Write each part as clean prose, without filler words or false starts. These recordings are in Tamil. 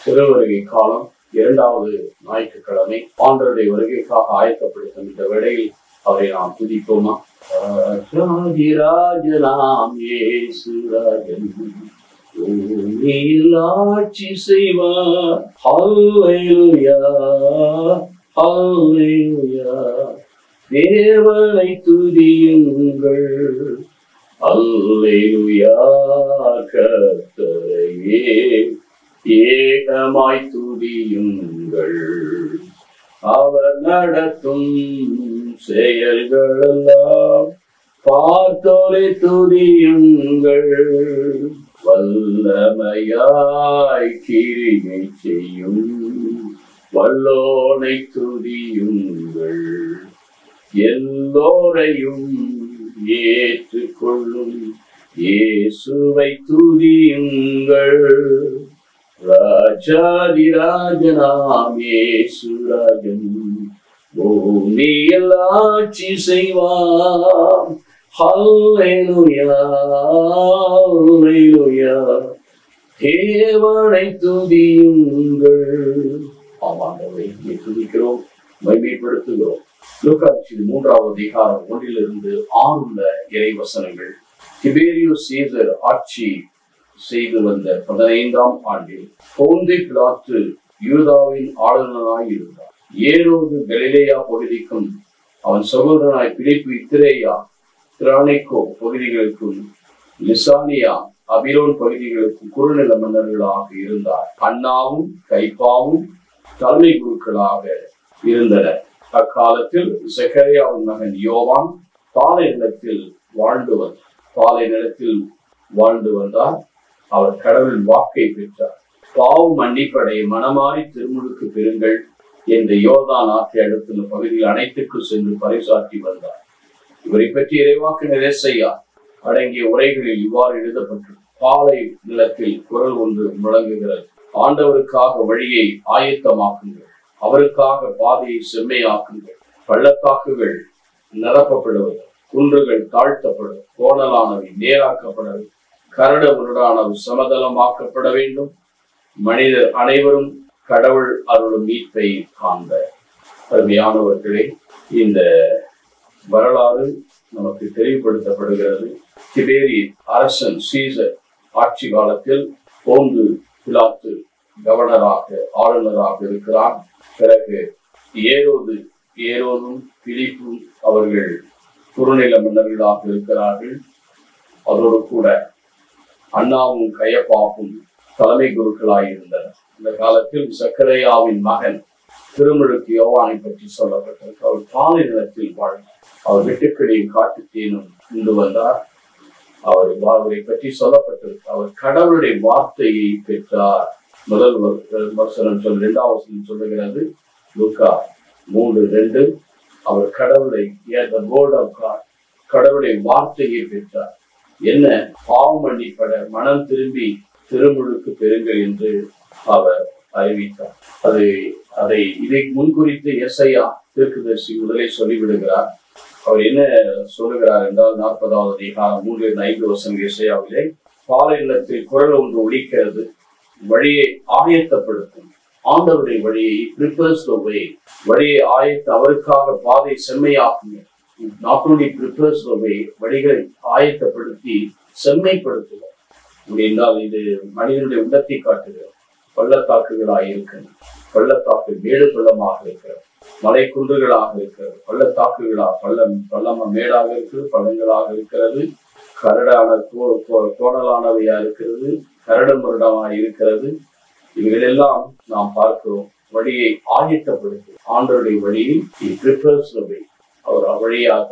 திருவருகை காலம் இரண்டாவது ஞாயிற்றுக்கிழமை ஆண்டவருடைய வருகைக்காக ஆயத்தப்படுத்தும் இந்த வேளையில் அவரை நாம் துதிப்போமா? ராஜராஜனாம் இயேசுராஜன் ஆட்சி செய்வார். ஹல்லேலூயா ஹல்லேலூயா. தேவனை துதியுங்கள். அல்லேலூயா. கர்த்தரையே ஏகமாய் துதியுங்கள். அவர் நடத்தும் செயல்களெல்லாம் பார்த்தோரை துதியுங்கள். வல்லமையாய் கிரியை செய்யும் வல்லோனை துதியுங்கள். எல்லோரையும் ஏற்றுக்கொள்ளும் இயேசுவை துதியுங்கள். ராஜாதிராஜனாம் இயேசுராஜன் பூமியில் ஆட்சி செய்வார். ஹல்லேலூயா ஹல்லேலூயா. தேவனை துதியுங்கள். ஆமாண்டவரை துதிக்கிறோம், மகிமைப்படுத்துகிறோம். லூக்கா 3வது அதிகாரம் 1-6 இறைவசனங்கள். திபேரியுஸ் சீசர் ஆட்சி செய்து வந்த 15ஆம் ஆண்டில் பொந்தி பிலாத்து யூதாவின் ஆளுநராய் இருந்தார். ஏரோது கலிலேயா பகுதிக்கும் அவன் சகோதரனாய் பிலிப்பு இத்திரேயா திரானிக்கோ பகுதிகளுக்கும் லிசானியா அபிரோன் பகுதிகளுக்கும் குறுநில மன்னர்களாக இருந்தார். அன்னாவும் கைப்பாவும் தலைமை குருக்களாக இருந்தனர். அக்காலத்தில் செக்கரியாவின் மகன் யோவான் பாலை நிலத்தில் வாழ்ந்து வந்தார். அவர் கடவுளின் வாக்கை பெற்றார். பாவம் மன்னிப்படைய மனமாறி திருமுழுக்கு பெறுங்கள் என்று யோர்தான் ஆற்றை அடுத்துள்ள பகுதியில் அனைத்துக்கும் சென்று பறைசாற்றி வந்தார். இவரை பற்றி இறைவாக்கினர் ஏசாயா அடங்கிய உரைகளில் இவ்வாறு எழுதப்பட்டு, பாலை நிலத்தில் குரல் ஒன்று முழங்குகிறது. ஆண்டவருக்காக வழியை ஆயத்தமாக்குங்கள், அவருக்காக பாதையை செம்மையாக்குங்கள். பள்ளத்தாக்குகள் நிரப்பப்படுவது, குன்றுகள் தாழ்த்தப்படும், கோணலானவை நேராக்கப்படவை, கரடு முரடானவை சமதளமாக்கப்பட வேண்டும். மனிதர் அனைவரும் கடவுள் அருளும் மீட்பை காண்ப. அருமையானவர்களே, இந்த வரலாறு நமக்கு தெளிவுபடுத்தப்படுகிறது. திபேரி அரசன் சீசர் ஆட்சி காலத்தில் போந்து பிலாத்து ஆளுநராக இருக்கிறார். பிறகு ஏரோதும் பிலிப்பும் அவர்கள் குறுநில மன்னர்களாக இருக்கிறார்கள். அதோடு கூட அன்னாவும் கயப்பாவும் தலைமை குருக்களாயிருந்தனர். இந்த காலத்தில் சக்கரையாவின் மகன் திருமுழுக்கு யோவானை பற்றி சொல்லப்பட்டது. அவர் பாலை நிலத்தில் வாழ்ந்தார். அவர் வெட்டுக்கிளியும் காட்டுத்தேனும் உண்டு வந்தார். அவரை பற்றி சொல்லப்பட்டது. அவர் கடவுளுடைய வார்த்தையை பெற்றார். முதல் வசனம் 2வது வசனம் சொல்லுகிறது. லூக்கா 3:2. அவர் கடவுளுடைய வார்த்தையை பெற்றார். என்ன? பாவம் மன்னிப்பட மனம் திரும்பி திருமுழுக்கு பெறுங்கள் என்று அவர் அறிவித்தார். இதை முன்குறித்து எசையா தீர்க்கதரிசி முதலே சொல்லிவிடுகிறார். அவர் என்ன சொல்லுகிறார் என்றால் 40வது அதிகாரம் 3-5 வசனம் எசையாவிலே, பாலை நிலத்தில் குரல் ஒன்று ஒலிக்கிறது, வழியை ஆயத்தப்படுத்தும். ஆண்டவருடைய வழியை prepares the way. வழியை அவருக்காக பாதை செம்மையாக்குங்க. Not only prepares the way, வழிகளை ஆயத்தப்படுத்தி செம்மைப்படுத்துவோம் என்றால் இது மனிதனுடைய உள்ளத்தை காட்டுகிறது. பள்ளத்தாக்குகளாக இருக்கிறது, பள்ளத்தாக்கு மேடு பள்ளமாக இருக்கிறது, மலை குன்றுகளாக இருக்கிறது, பள்ளமா மேடாக இருக்கிறது, பள்ளங்களாக இருக்கிறது, கரடான கோணலானவையா இருக்கிறது, கரடு முரடாக இருக்கிறது. இவைகளெல்லாம் நாம் பார்க்கிறோம். வழியை ஆயத்தப்படுத்தி ஆண்டவருடைய வழியை அவர் வழியாக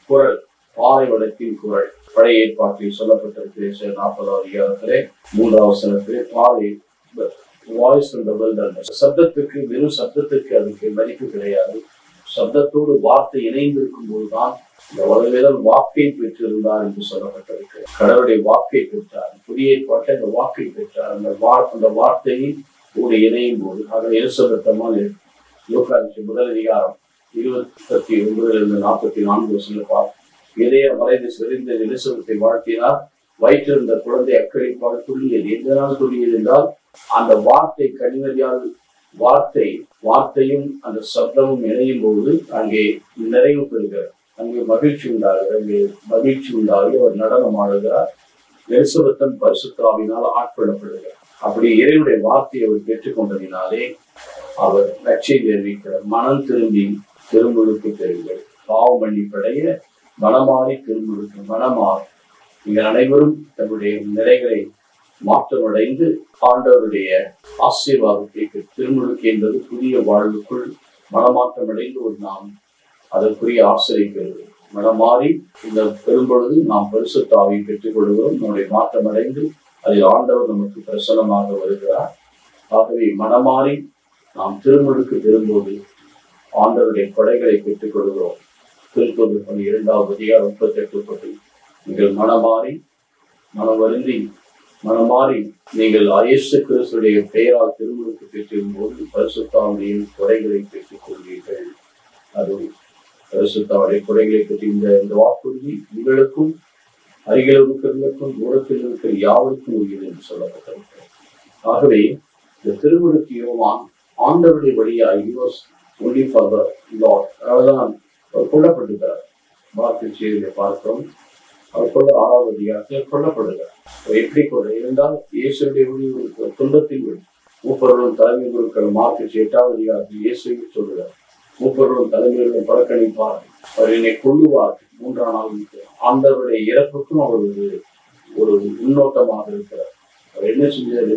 குரல், பாலைவனத்தின் குரல் பழைய ஏற்பாட்டில் சொல்லப்பட்டிருக்கிற 40வது அதிகாரத்திலே 3வது வசனத்திலே பாலை வாய்ஸ் சப்தத்துக்கு, வெறும் சப்தத்துக்கு அதுக்கு மதிப்பு கிடையாது. சப்தத்தோடு வார்த்தை இணைந்திருக்கும் போதுதான் இந்த உலகில் வாக்கை பெற்றிருந்தார் என்று சொல்லப்பட்டிருக்கிறது. கடவுளுடைய வாக்கை பெற்றார். புதிய ஏற்பாட்டை அந்த வாக்கை பெற்றார். அந்த வார்த்தையை கூட இணையும் போது அதை எலிசபெத்தம்மாள் லூக்கா 1 அதிகாரம் 29-44 வசனங்கள் இதய வரைந்து செறிந்த எலிசபெத்தை வாழ்த்தினார். வயிற்றிருந்த குழந்தை அக்களிப்பால் துள்ளியது. எதனால் துள்ளியது என்றால் அந்த வார்த்தை கனிமதியால் வார்த்தையும் அந்த சப்தமும் இணையும் போது அங்கே நிறைவு பெறுகிறார். அங்கே மகிழ்ச்சி உண்டாகி அவர் நடனம் ஆடுகிறார். எலிசபெத்தன் பரிசுத்த ஆவியினால் ஆட்கொள்ளப்படுகிறார். அப்படி இறைவனுடைய வார்த்தையை அவர் பெற்றுக்கொண்டதினாலே அவர் நற்செய்தி அறிவிக்கிறார். மனம் திரும்பி திருமுழுக்கு பெறுங்கள், பாவ மன்னிப்படைய மனமாறி திருமுழுக்கு மனமாறி நீங்கள் அனைவரும் தன்னுடைய நிலைகளை மாற்றமடைந்து ஆண்டவருடைய ஆசீர்வாதத்தை திருமுழுக்கு என்பது புதிய வாழ்வுக்குள் மனமாற்றமடைந்து ஒரு நாம் அதற்குரிய ஆசிரியர்கள் மனமாறி இந்த பெரும்பொழுது நாம் பரிசுத்த ஆவியை பெற்றுக் கொள்கிறோம். நம்முடைய மாற்றமடைந்து அதில் ஆண்டவர் நமக்கு பிரசன்னமாக வருகிறார். ஆகவே மனமாறி நாம் திருமுழுக்கு பெறும்போது ஆண்டவருடைய கொடைகளை பெற்றுக் கொள்கிறோம். திருப்பதி 2வது அதிகாரம் 38 நீங்கள் மனமாறி நீங்கள் இயேசு கிறிஸ்துடைய பெயரால் திருமுழுக்கு பெற்றிருக்கும் போது பரிசுத்த ஆவியின் கொடைகளை பெற்றுக் கொள்வீர்கள். அது பரிசுத்தாவுடைய கொடைகளை பற்றி இந்த வாக்குறுதி உங்களுக்கும் அருகில் இருக்கிறவர்களுக்கும் தூரத்தில் இருக்கிற யாருக்கும் உரியது என்று சொல்லப்பட்டிருக்கிறது. ஆகவே இந்த திருமுழுக்கு யோவான் ஆண்டவருடைய வழியாய் அதான் அவர் கொல்லப்பட்டிருக்கிறார். வாக்கு செய்தியை பார்க்கிறோம். அவர் 6வது அதிகாரத்தில் கொல்லப்படுகிறார். எப்படி கொள்ள இருந்தால் இயேசுடைய துன்பத்தில் மூப்பர்களும் தலைமை குருக்கள் மார்க்கு 8வது அதிகாரத்தில் இயேசுவை சொல்லுகிறார். மூப்பர்களும் தலைமைகளும் புறக்கணிப்பார், அவர் என்னை கொள்ளுவார் 3ஆம் நாள். ஆண்டவருடைய இறப்புக்கும் அவர் ஒரு முன்னோட்டமாக இருக்கிறார். அவர் என்ன செஞ்சாரு?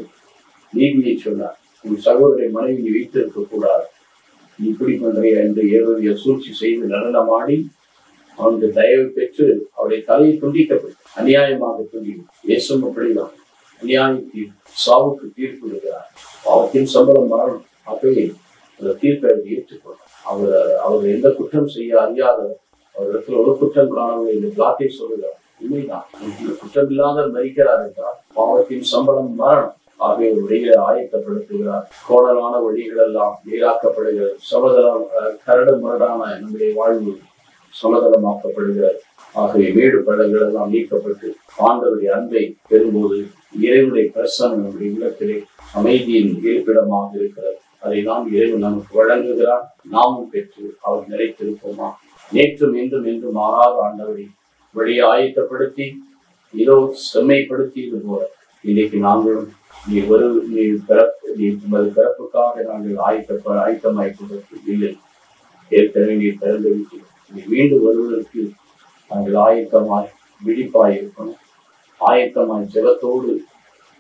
நீதியை சொன்னார். உன் சகோதரை மனைவி நீ வைத்திருக்க கூடாது, நீ இப்படி பண்றியா என்று ஏறுவதைய சூழ்ச்சி செய்து நடனமாடி அவனுக்கு தயவு பெற்று அவருடைய தலையை துண்டிக்கப்பட்டு அநியாயமாக துண்டி இயேசும் அப்படிதான் அநியாய சாவுக்கு தீர்ப்பு விடுகிறார். பாவத்தின் சம்பளம் மரணம். ஆகவே அந்த தீர்ப்பை அவர் ஏற்றுக்கொண்டார். அவர் எந்த குற்றம் செய்ய அறியாத அவரிடத்துல ஒரு குற்றம் காணவில்லை என்று பிளாட்டை சொல்லுகிறார். உண்மைதான், குற்றம் இல்லாத மரிக்கிறார் என்றால் பாவத்தின் சம்பளம் மரணம். ஆகிய ஒரு வழிகளை ஆயத்தப்படுத்துகிறார். கோடலான வழிகள் எல்லாம் நீராக்கப்படுகிறது. கரடு முரடான நம்முடைய வாழ்வு சமதளமாக்கப்படுகிறது. ஆகிய வீடு படங்கள் எல்லாம் நீக்கப்பட்டு ஆண்டவருடைய அன்பை பெறும்போது இறைவனுடைய பிரசன்னம் நம்முடைய உள்ளத்திலே அமைதியின் இருப்பிடமாக இருக்கிறது. அதை நாம் இறைவன் நமக்கு வழங்குகிறார். நாமும் பெற்று அவர் நிலைத்திருப்போமா? நேற்றும் என்றும் மாறாத ஆண்டவரை வழியை ஆயத்தப்படுத்தி இதோ செம்மைப்படுத்தியது போல இன்னைக்கு நாங்களும் பிறப்புக்காக நாங்கள் ஆயத்தமாய் கொடுத்து இல்லை, ஏற்கனவே நீர் பிறந்து விட்டீர்கள். நீ மீண்டும் வருவதற்கு நாங்கள் ஆயத்தமாய் விழிப்பாய் இருக்கணும். ஆயத்தமாய் ஜெபத்தோடு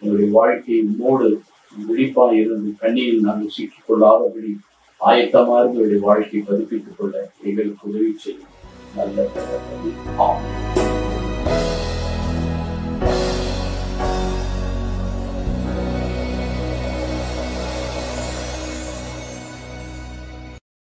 எங்களுடைய வாழ்க்கையை மூடு விழிப்பாய் இருந்து கண்ணீரில் நாங்கள் சிக்கிக் கொள்ளாதபடி ஆயத்தமாக எங்களுடைய வாழ்க்கையை பதிப்பித்துக் கொள்ள எங்களுக்கு உதவி செய்யும். நல்ல ஆம்.